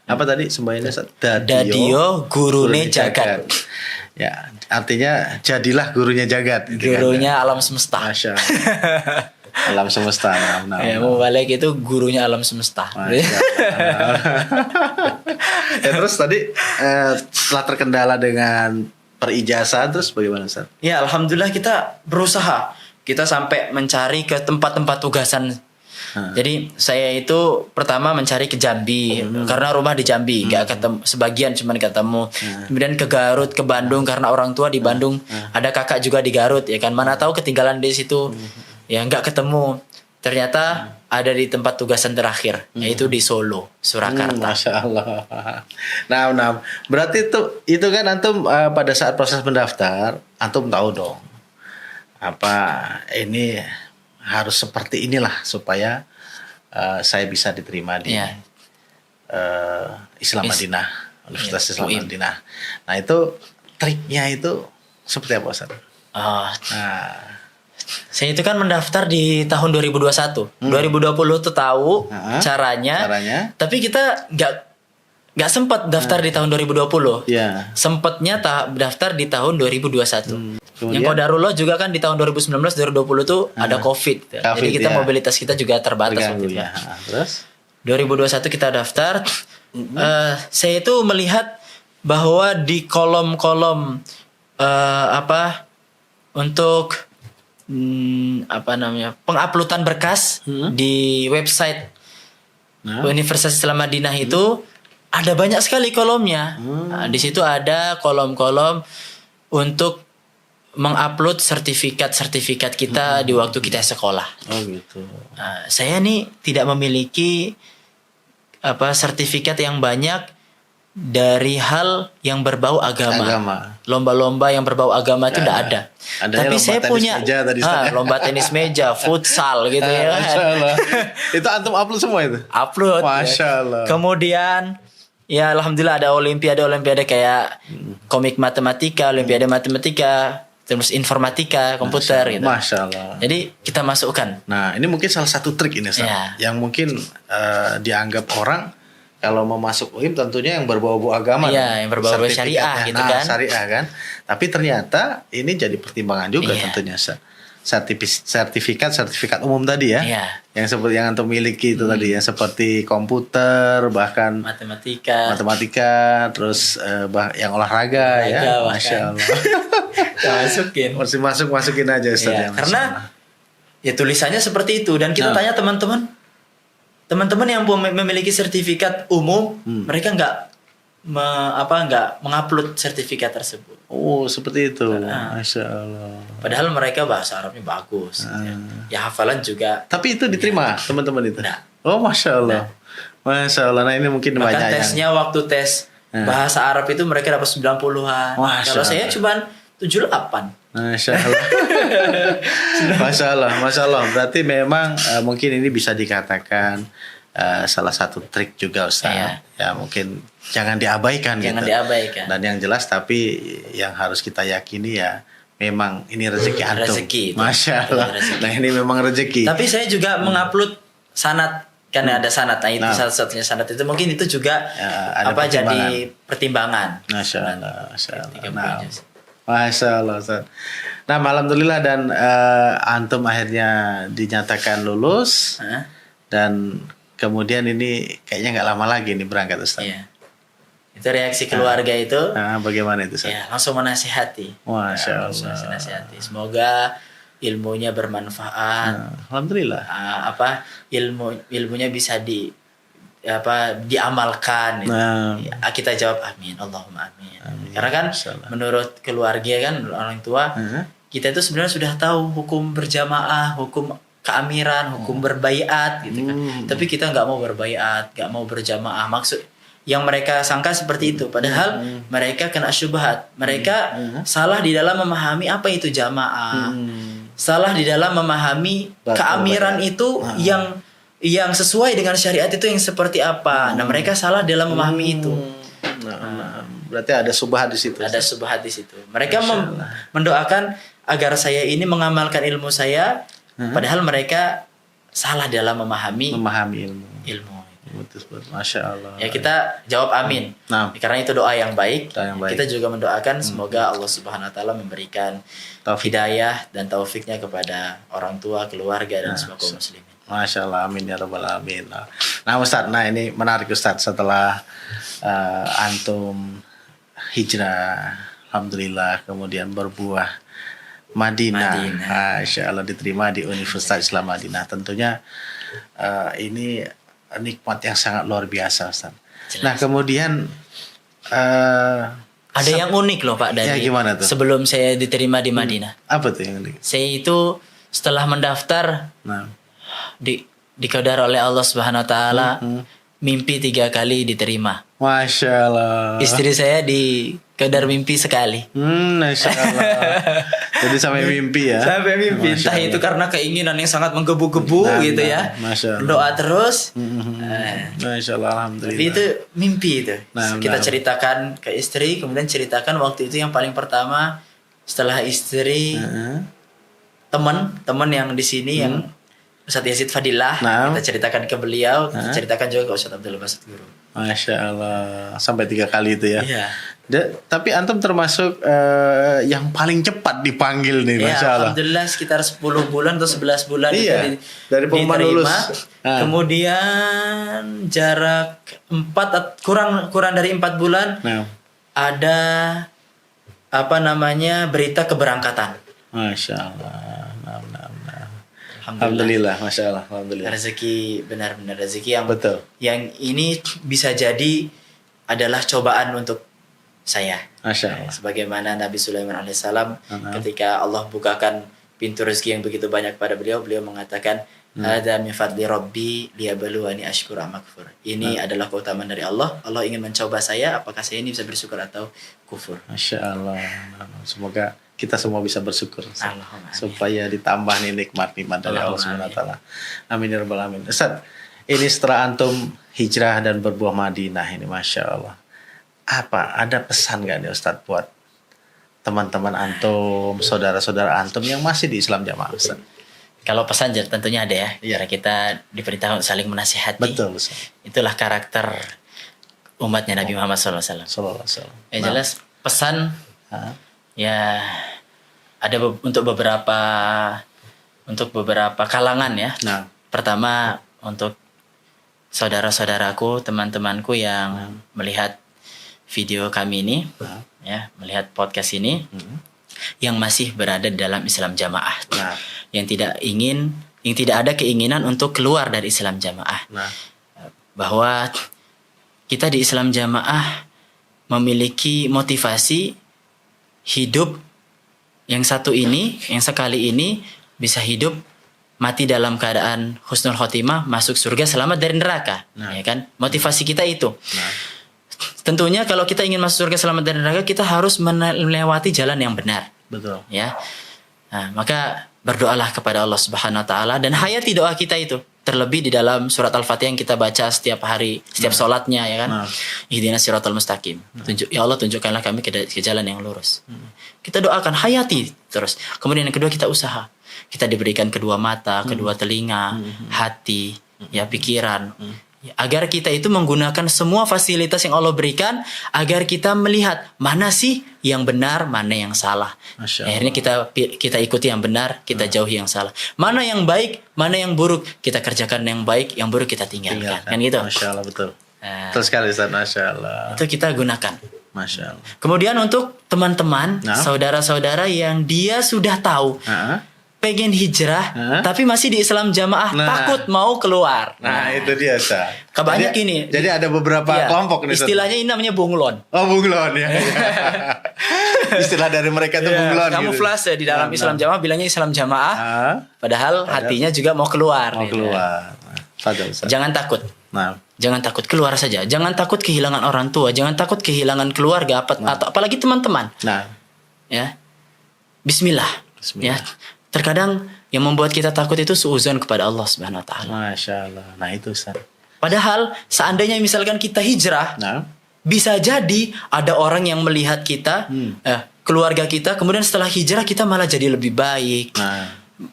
Apa tadi semboyannya? Dadio gurune jagat. Ya, artinya jadilah gurunya jagat. Gurunya alam semesta. Masya Allah. Alam semesta. Mubalek itu gurunya alam semesta. Terus tadi setelah terkendala dengan perijazah, terus bagaimana Ustaz? Ya, alhamdulillah kita berusaha. Kita sampai mencari ke tempat-tempat tugasan. Jadi saya itu pertama mencari ke Jambi karena rumah di Jambi, nggak ketemu, sebagian cuman ketemu. Kemudian ke Garut, ke Bandung karena orang tua di Bandung, ada kakak juga di Garut, ya kan. Mana tahu ketinggalan di situ. Ya nggak ketemu, ternyata ada di tempat tugasan terakhir, yaitu di Solo, Surakarta. Masya Allah. Nah, berarti itu kan antum pada saat proses mendaftar, antum tahu dong apa ini harus seperti inilah supaya saya bisa diterima di Islam Madinah, Universitas Islam Madinah. Nah itu triknya itu seperti apa Ustaz? Saya itu kan mendaftar di tahun 2021. 2020 tuh tahu caranya. Tapi kita nggak sempat daftar di tahun 2020. Sempatnya daftar di tahun 2021. Yang Qadarullah juga kan di tahun 2019 2020 tuh ada COVID. Jadi kita mobilitas kita juga terbatas waktu itu. Terus 2021 kita daftar. Saya itu melihat bahwa di kolom-kolom untuk penguploadan berkas di website Universitas Islam Madinah itu ada banyak sekali kolomnya. Nah, di situ ada kolom-kolom untuk mengupload sertifikat kita di waktu kita sekolah. Nah, saya nih tidak memiliki sertifikat yang banyak dari hal yang berbau agama. Lomba-lomba yang berbau agama itu tidak ada. Tapi saya punya lomba tenis meja, futsal gitu ya. Itu antum upload semua itu? Upload. Masya Allah. Kemudian ya alhamdulillah ada olimpiade kayak komik matematika, olimpiade matematika, terus informatika, komputer gitu. Masya Allah. Jadi kita masukkan. Nah ini mungkin salah satu trik ini Ustaz, yang mungkin dianggap orang kalau mau masuk UIM tentunya yang berbau-bau agama, yang berbau-bau syariah gitu kan. Syariah kan. Tapi ternyata ini jadi pertimbangan juga tentunya. Sertifikat umum tadi ya. Yang seperti yang antum miliki itu tadi ya, seperti komputer, bahkan matematika, terus yang olahraga ya. Masya Allah. Masukin aja Ustaz. Karena ya tulisannya seperti itu dan kita tanya teman-teman yang memiliki sertifikat umum, mereka nggak mengupload sertifikat tersebut. Oh, seperti itu. Masya Allah. Padahal mereka bahasa Arabnya bagus. Ya hafalan juga. Tapi itu diterima teman-teman itu? Nggak. Oh, Masya Allah. Masya Allah. Nah, ini mungkin Bahkan banyak tesnya waktu tes bahasa Arab itu mereka dapat 90-an. Kalau saya cuma 78. Masya Allah. Masya Allah. Masya Allah. Berarti memang mungkin ini bisa dikatakan salah satu trik juga Ustaz. Ya mungkin jangan diabaikan Jangan gitu. diabaikan. Dan yang jelas tapi yang harus kita yakini ya memang ini rezeki antum. Rezeki. Masya Allah. Nah, ini memang rezeki. Tapi saya juga mengupload sanad, karena ada sanad. Nah, itu satu-satunya sanad itu mungkin itu juga jadi pertimbangan. Masya Allah. Masya Allah. Nah, Masya Allah Ustaz. Nah, alhamdulillah dan antum akhirnya dinyatakan lulus. Dan kemudian ini kayaknya nggak lama lagi nih berangkat Ustaz. Iya. Itu reaksi keluarga itu. Bagaimana itu Ustaz? Ya, langsung menasihati. Masya Allah. Menasihati. Semoga ilmunya bermanfaat. Alhamdulillah. Ilmunya bisa diamalkan. Ya, kita jawab amin. Allahumma amin. Karena kan menurut keluarga kan orang tua kita itu sebenarnya sudah tahu hukum berjamaah, hukum keamiran, hukum berbaiat gitu kan. Tapi kita nggak mau berbaiat, nggak mau berjamaah. Maksud yang mereka sangka seperti itu. Padahal mereka kena syubhat. Mereka salah di dalam memahami apa itu jamaah. Salah di dalam memahami keamiran itu yang sesuai dengan syariat itu yang seperti apa. Nah, mereka salah dalam memahami itu. Berarti ada subhat di situ. Ada subhat di situ. Mereka mendoakan agar saya ini mengamalkan ilmu saya. Padahal mereka salah dalam memahami ilmu. Masya Allah. Ya kita jawab amin. Karena itu doa yang baik. Kita juga mendoakan semoga Allah Subhanahu Wa Taala memberikan hidayah dan taufiknya kepada orang tua, keluarga dan semua kaum muslimin. Masya Allah, amin ya rabbal alamin. Nah Ustaz, ini menarik Ustaz setelah antum hijrah, alhamdulillah, kemudian berbuah Madinah. Masya Allah, diterima di Universitas Islam Madinah. Tentunya ini nikmat yang sangat luar biasa Ustaz. Nah kemudian ada yang unik loh Pak dari gimana tuh? Sebelum saya diterima di Madinah. Apa tuh yang unik? Saya itu setelah mendaftar dikadar oleh Allah Subhanahu Wa Taala mimpi 3 kali diterima. Masya Allah. Istri saya dikadar mimpi sekali. Masya Allah. Jadi sampai mimpi ya. Sampai mimpi. Entah itu karena keinginan yang sangat menggebu-gebu gitu ya. Masya Allah. Doa terus. Masya Allah, alhamdulillah. Tapi itu mimpi itu. Kita ceritakan ke istri, kemudian ceritakan waktu itu yang paling pertama setelah istri teman yang di sini yang Ustadz Yazid Fadilah, kita ceritakan ke beliau, kita ceritakan juga ke Ustadz Abdul Basit Guru. Masya Allah, sampai 3 kali itu ya. Iya. Tapi antum termasuk yang paling cepat dipanggil nih, Masya Allah. Alhamdulillah sekitar 10 bulan atau 11 bulan dari pengumuman lulus. Kemudian jarak kurang dari 4 bulan ada berita keberangkatan. Masya Allah. Alhamdulillah, Masya Allah, alhamdulillah. Rezeki, benar-benar rezeki yang betul. Yang ini bisa jadi adalah cobaan untuk saya. Masya Allah. Sebagaimana Nabi Sulaiman alaihissalam ketika Allah bukakan pintu rezeki yang begitu banyak pada beliau mengatakan, "Hadza min fadli rabbi liyabluwani ashkur am akfur." Ini adalah keutamaan dari Allah. Allah ingin mencoba saya apakah saya ini bisa bersyukur atau kufur. Masya Allah. Semoga kita semua bisa bersyukur supaya ditambah nih nikmat-nikmat dari Allah Subhanahu wa taala. Amin ya rabbal alamin. Ustaz, ini setelah antum hijrah dan berbuah Madinah ini, Masya Allah. Ada pesan gak nih Ustaz buat teman-teman antum, saudara-saudara antum yang masih di Islam Jamaah Ustaz? Kalau pesan tentunya ada ya. Karena kita diperintahkan saling menasihati. Betul Ustaz. Itulah karakter umatnya Nabi Muhammad SAW. Yang jelas pesan ya ada untuk beberapa kalangan ya. Pertama untuk saudara-saudaraku, teman-temanku yang melihat video kami ini, melihat podcast ini, yang masih berada dalam Islam Jamaah, yang tidak ada keinginan untuk keluar dari Islam Jamaah, bahwa kita di Islam Jamaah memiliki motivasi hidup yang satu ini, yang sekali ini bisa hidup mati dalam keadaan husnul khotimah, masuk surga, selamat dari neraka. Ya kan? Motivasi kita itu. Tentunya kalau kita ingin masuk surga selamat dari neraka, kita harus melewati jalan yang benar. Betul. Ya. Nah, maka berdoalah kepada Allah Subhanahu wa taala dan hayati doa kita itu. Terlebih di dalam surat Al-Fatihah yang kita baca setiap hari, setiap sholatnya, ya kan. Ihdinas siratal mustaqim. Ya Allah, tunjukkanlah kami ke jalan yang lurus. Kita doakan, hayati terus. Kemudian yang kedua, kita usaha. Kita diberikan kedua mata, kedua telinga, hati, ya pikiran. Agar kita itu menggunakan semua fasilitas yang Allah berikan, agar kita melihat mana sih yang benar, mana yang salah. Akhirnya kita ikuti yang benar, kita jauhi yang salah. Mana yang baik, mana yang buruk, kita kerjakan yang baik, yang buruk kita tinggalkan. Kan gitu. Masya Allah, betul. Betul sekali Ustaz, Masya Allah. Itu kita gunakan. Masya Allah. Kemudian untuk teman-teman, saudara-saudara yang dia sudah tahu, pengen hijrah, tapi masih di Islam jamaah, takut mau keluar. Nah, itu dia, Ustaz. Banyak ini. Jadi ada beberapa kelompok nih, Ustaz. Istilahnya ini namanya bunglon. Oh, bunglon ya. Istilah dari mereka itu bunglon. Kamuflase di dalam Islam jamaah bilangnya Islam jamaah, padahal hatinya juga mau keluar. Mau keluar. Ustaz. Jangan takut. Jangan takut, keluar saja. Jangan takut kehilangan orang tua, jangan takut kehilangan keluarga atau apalagi teman-teman. Ya. Bismillah. Ya. Terkadang yang membuat kita takut itu suuzon kepada Allah Subhanahu wa taala. Masya Allah. Nah, itu Ustaz. Padahal seandainya misalkan kita hijrah, bisa jadi ada orang yang melihat kita, keluarga kita, kemudian setelah hijrah kita malah jadi lebih baik,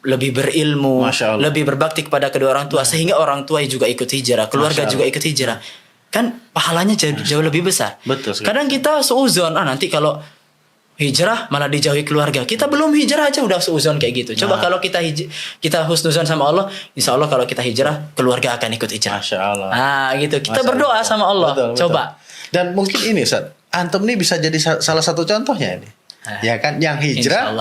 lebih berilmu, lebih berbakti kepada kedua orang tua, sehingga orang tua juga ikut hijrah, keluarga juga ikut hijrah. Kan pahalanya jauh lebih besar. Betul sekali. Kadang kita suuzon, nanti kalau hijrah malah dijauhi keluarga. Kita belum hijrah aja udah seuzon kayak gitu. Coba kalau kita husnuzon sama Allah, insya Allah kalau kita hijrah, keluarga akan ikut hijrah. Masya Allah. Nah gitu. Kita berdoa sama Allah. Betul. Coba. Dan mungkin ini, Ustaz, antum nih bisa jadi salah satu contohnya ini. Ya kan, yang hijrah,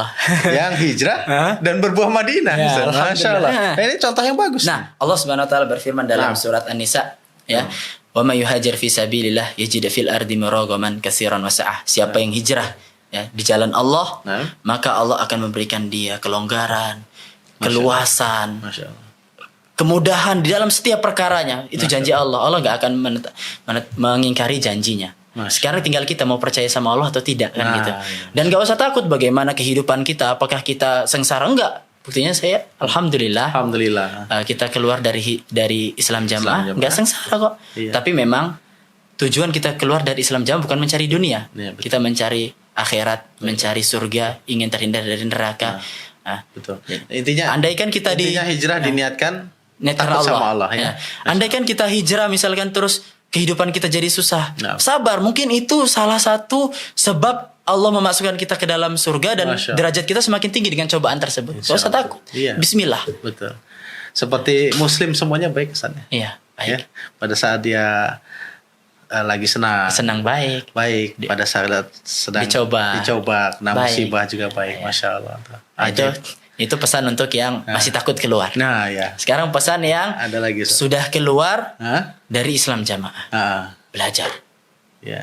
dan berbuah Madinah. Ya, Masya Allah. Nah, ini contoh yang bagus. Nah, Allah Subhanahu Wa Taala berfirman dalam surat An-Nisa, ya, wa may yuhajir fi sabilillah yajid fil ardi muragaman katsiran wa sa'ah. Siapa yang hijrah di jalan Allah, maka Allah akan memberikan dia kelonggaran, keluasan, kemudahan di dalam setiap perkaranya. Itu janji Allah. Allah nggak akan mengingkari janjinya. Sekarang tinggal kita mau percaya sama Allah atau tidak, kan gitu. Dan nggak usah takut bagaimana kehidupan kita. Apakah kita sengsara? Enggak. Buktinya saya, alhamdulillah, kita keluar dari Islam jamaah, nggak sengsara kok. Tapi memang tujuan kita keluar dari Islam jamaah bukan mencari dunia. Kita mencari akhirat, mencari surga, ingin terhindar dari neraka. Betul. Intinya hijrah diniatkan karena Allah. Andaikan kita hijrah misalkan terus kehidupan kita jadi susah, sabar. Mungkin itu salah satu sebab Allah memasukkan kita ke dalam surga dan derajat kita semakin tinggi dengan cobaan tersebut. Gak usah takut. Bismillah. Betul. Seperti Muslim semuanya baik kesannya. Iya, baik. Pada saat dia lagi senang baik. Pada saat sedang dicoba kena musibah juga baik. Masya Allah. Itu pesan untuk yang masih takut keluar. Sekarang pesan yang ada lagi, sudah keluar dari Islam jamaah. Belajar.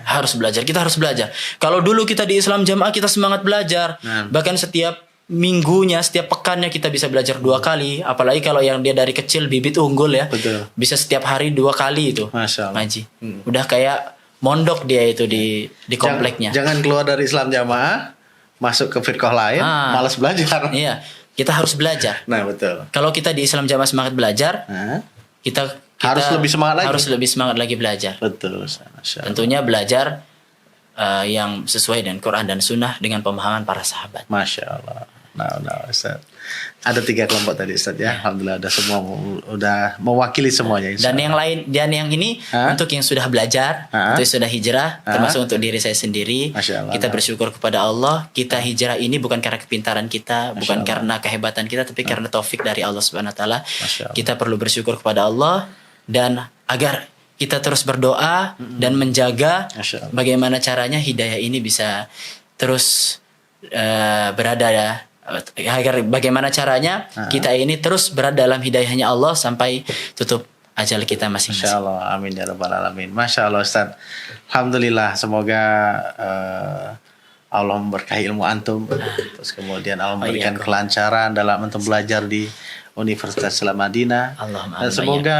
Harus belajar. Kita harus belajar. Kalau dulu kita di Islam jamaah kita semangat belajar. Bahkan setiap minggunya, setiap pekannya kita bisa belajar 2 kali. Apalagi kalau yang dia dari kecil bibit unggul ya. Betul. Bisa setiap hari 2 kali itu. Masya Allah. Ngaji. Udah kayak mondok dia itu di kompleknya. Jangan keluar dari Islam jamaah, masuk ke firqah lain, malas belajar. Iya. Kita harus belajar. Nah, betul. Kalau kita di Islam jamaah semangat belajar, kita harus lebih semangat lagi. Harus lebih semangat lagi belajar. Betul. Tentunya belajar yang sesuai dengan Quran dan Sunnah dengan pemahaman para sahabat. Masya Allah. Nah, Ustaz. Ada 3 kelompok tadi, Ustaz ya. Alhamdulillah ada semua udah mewakili semuanya. Dan yang lain, dan yang ini untuk yang sudah belajar, untuk yang sudah hijrah, termasuk untuk diri saya sendiri. Kita bersyukur kepada Allah. Kita hijrah ini bukan karena kepintaran kita, bukan karena kehebatan kita, tapi karena taufik dari Allah Subhanahu Wa Taala. Kita perlu bersyukur kepada Allah dan agar kita terus berdoa dan menjaga bagaimana caranya hidayah ini bisa terus berada agar bagaimana caranya kita ini terus berada dalam hidayahnya Allah sampai tutup ajal kita masing-masing. Masya Allah, amin ya rabbal alamin. Masya Allah Ustaz. Alhamdulillah, semoga Allah memberkahi ilmu antum. Terus kemudian Allah memberikan kelancaran dalam antum belajar di Universitas Islam Madinah. Dan semoga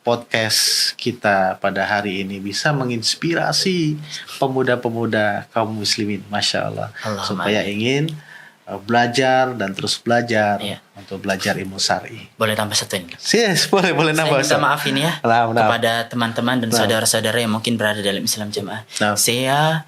podcast kita pada hari ini bisa menginspirasi pemuda-pemuda kaum muslimin, Masya Allah, supaya ingin belajar dan terus belajar untuk belajar ilmu syar'i. Boleh tambah satu ini? Yes, boleh nambah. Saya minta maaf ini ya kepada teman-teman dan saudara-saudara yang mungkin berada dalam Islam Jamaah. Saya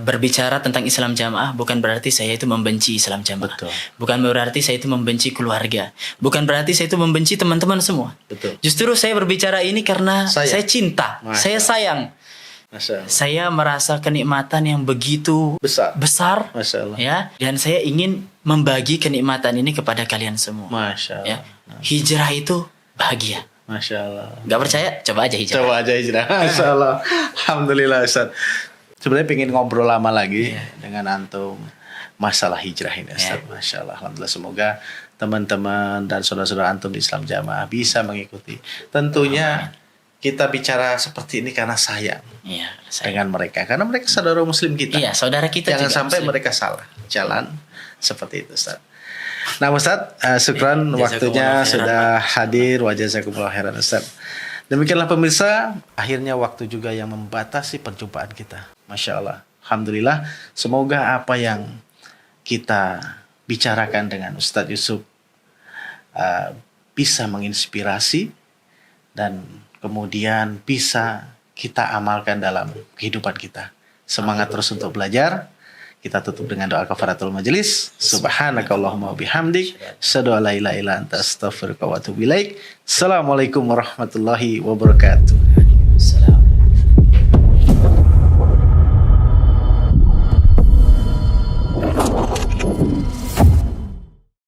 berbicara tentang Islam Jamaah bukan berarti saya itu membenci Islam Jamaah. Betul. Bukan berarti saya itu membenci keluarga. Bukan berarti saya itu membenci teman-teman semua. Betul. Justru saya berbicara ini karena saya cinta, saya sayang. Saya merasa kenikmatan yang begitu besar, Masya Allah. Ya, dan saya ingin membagi kenikmatan ini kepada kalian semua. Masya Allah. Ya. Hijrah itu bahagia. Masya Allah. Gak percaya? Coba aja hijrah. Masya Allah. Alhamdulillah Ustaz. Sebenarnya pengen ngobrol lama lagi dengan antum masalah hijrah ini Ustaz. Masya Allah. Alhamdulillah, semoga teman-teman dan saudara-saudara antum di Islam Jamaah bisa mengikuti. Tentunya kita bicara seperti ini karena sayang dengan mereka. Karena mereka saudara muslim kita. Iya, saudara kita. Jangan sampai mereka salah jalan seperti itu Ustaz. Nah Ustaz, syukran waktunya sudah hadir. Wa jazakumullah khairan Ustaz. Demikianlah pemirsa, akhirnya waktu juga yang membatasi perjumpaan kita. Masya Allah. Alhamdulillah, semoga apa yang kita bicarakan dengan Ustadz Yusuf bisa menginspirasi dan kemudian bisa kita amalkan dalam kehidupan kita. Semangat terus untuk belajar. Kita tutup dengan doa kafaratul majelis. Subhanakallahumma bihamdik, asyhadu an la ilaha illa anta, astaghfiruka wa atubu ilaik. Assalamualaikum warahmatullahi wabarakatuh.